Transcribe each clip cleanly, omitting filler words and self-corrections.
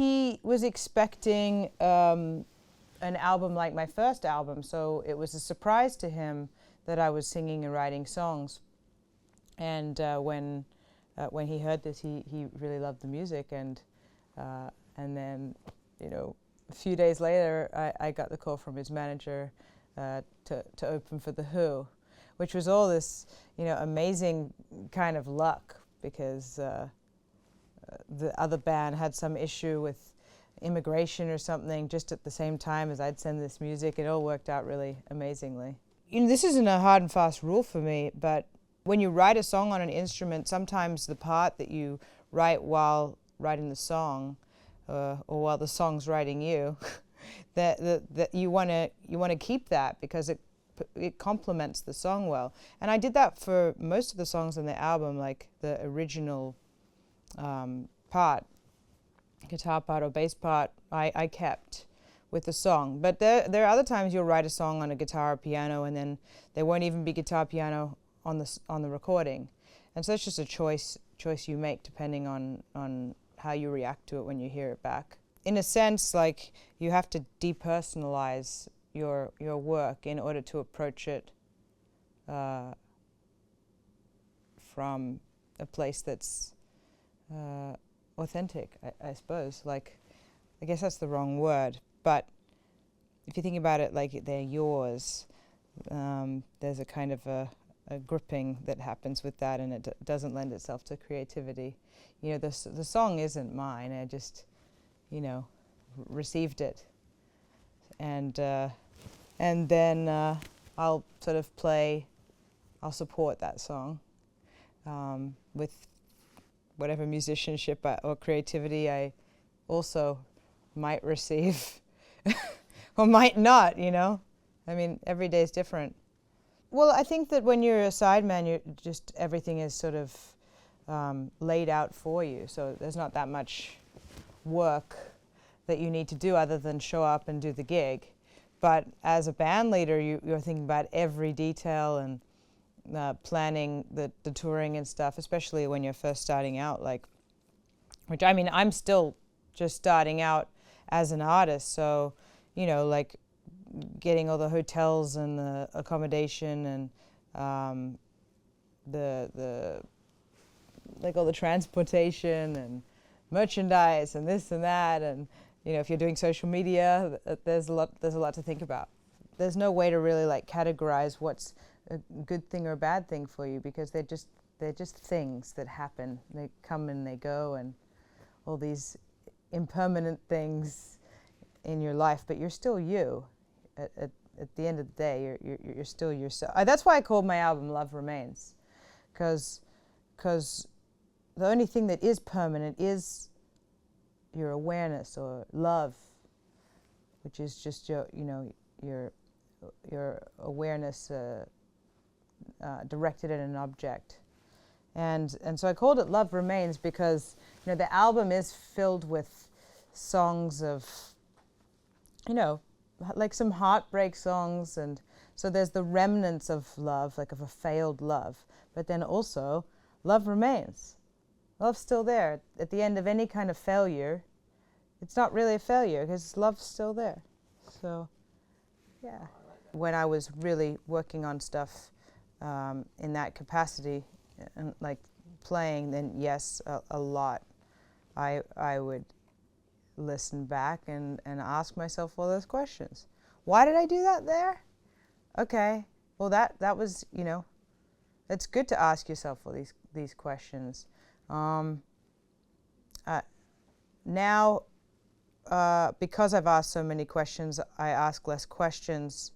he was expecting an album like my first album, so it was a surprise to him that I was singing and writing songs. And when he heard this, he really loved the music, and then, you know, a few days later, I got the call from his manager to open for The Who, which was all this, you know, amazing kind of luck, because the other band had some issue with immigration or something just at the same time as I'd send this music. It all worked out really amazingly. You know, this isn't a hard and fast rule for me, but when you write a song on an instrument, sometimes the part that you write while writing the song, or while the song's writing you, that you want to keep that, because it complements the song well. And I did that for most of the songs on the album, like the original part, guitar part or bass part, I kept with the song. But there are other times you'll write a song on a guitar or piano, and then there won't even be guitar piano on the recording. And so it's just a choice you make depending on how you react to it when you hear it back. In a sense, like, you have to depersonalize your work in order to approach it from a place that's authentic, I suppose. Like, I guess that's the wrong word, but if you think about it like they're yours, there's a kind of a gripping that happens with that, and it doesn't lend itself to creativity. You know, the song isn't mine. I just, you know, received it, and then I'll sort of I'll support that song with whatever musicianship or creativity I also might receive, or might not. You know, I mean, every day is different. Well, I think that when you're a sideman, everything is sort of laid out for you. So there's not that much work that you need to do other than show up and do the gig. But as a band leader, you're thinking about every detail and planning the touring and stuff, especially when you're first starting out. Like, which, I mean, I'm still just starting out as an artist, so, you know, like, getting all the hotels and the accommodation and like all the transportation and merchandise and this and that, and, you know, if you're doing social media, there's a lot to think about. There's no way to really like categorize what's a good thing or a bad thing for you, because they're just things that happen. They come and they go, and all these impermanent things in your life, but you're still you. At the end of the day, you're still yourself. That's why I called my album Love Remains, because the only thing that is permanent is your awareness, or love, which is just your awareness directed at an object. And so I called it Love Remains because, you know, the album is filled with songs of, you know, like some heartbreak songs, and so there's the remnants of love, like of a failed love, but then also love remains. Love's still there. At the end of any kind of failure, it's not really a failure because love's still there. So, yeah. When I was really working on stuff in that capacity, and like playing, then yes, a lot. I would listen back and ask myself all those questions. Why did I do that there? Okay, well that was, you know, it's good to ask yourself all these questions. Now, because I've asked so many questions, I ask less questions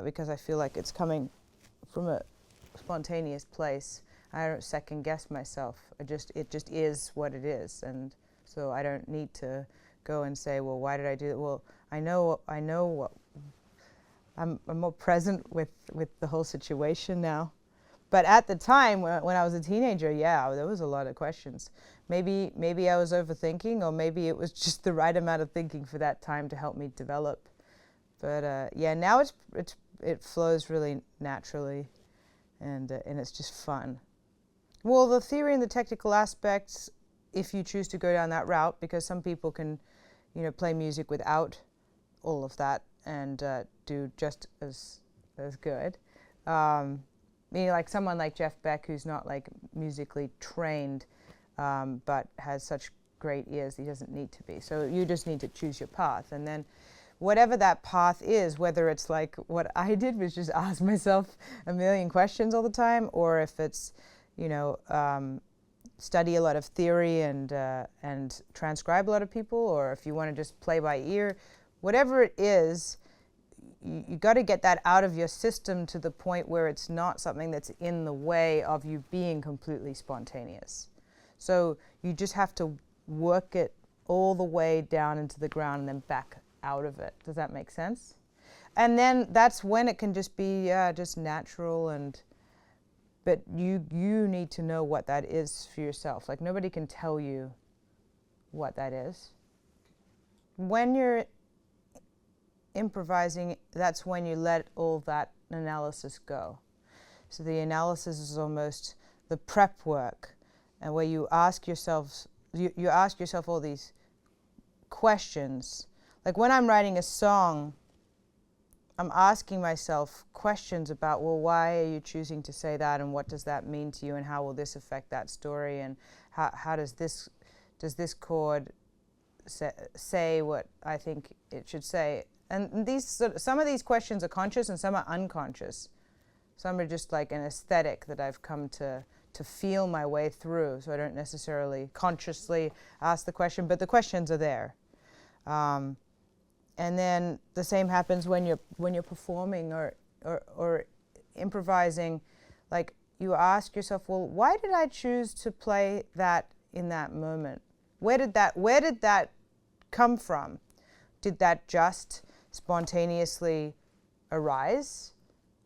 because I feel like it's coming from a spontaneous place. I don't second guess myself. It just is what it is, and so I don't need to go and say, well, why did I do that? Well, I know what. I'm more present with the whole situation now. But at the time, when I was a teenager, yeah, there was a lot of questions. Maybe I was overthinking, or maybe it was just the right amount of thinking for that time to help me develop. But yeah, now it flows really naturally, and it's just fun. Well, the theory and the technical aspects, if you choose to go down that route, because some people can, you know, play music without all of that and do just as good. You know, like someone like Jeff Beck, who's not like musically trained, but has such great ears, he doesn't need to be. So you just need to choose your path, and then whatever that path is, whether it's like what I did, was just ask myself a million questions all the time, or if it's, you know, study a lot of theory and transcribe a lot of people, or if you want to just play by ear, whatever it is, you got to get that out of your system to the point where it's not something that's in the way of you being completely spontaneous. So you just have to work it all the way down into the ground and then back out of it. Does that make sense? And then that's when it can just be just natural, and but you need to know what that is for yourself. Like nobody can tell you what that is. When you're improvising, that's when you let all that analysis go. So the analysis is almost the prep work, and where you ask yourself, you ask yourself all these questions. Like when I'm writing a song, I'm asking myself questions about, well, why are you choosing to say that, and what does that mean to you, and how will this affect that story, and how does this chord say what I think it should say? And some of these questions are conscious and some are unconscious. Some are just like an aesthetic that I've come to feel my way through, so I don't necessarily consciously ask the question, but the questions are there. And then the same happens when you're performing or improvising. Like you ask yourself, well, why did I choose to play that in that moment? Where did that come from? Did that just spontaneously arise,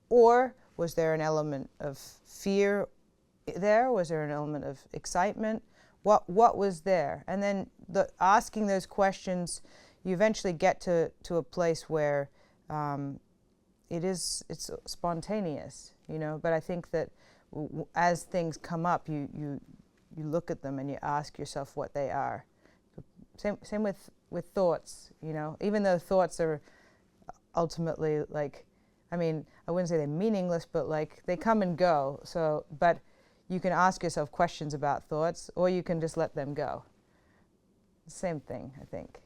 or was there an element of fear there? Was there an element of excitement? What was there? And then asking those questions, you eventually get to a place where it's spontaneous, you know. But I think that as things come up, you look at them and you ask yourself what they are. Same with thoughts, you know. Even though thoughts are ultimately like, I mean, I wouldn't say they're meaningless, but like they come and go. So, but you can ask yourself questions about thoughts, or you can just let them go. Same thing, I think.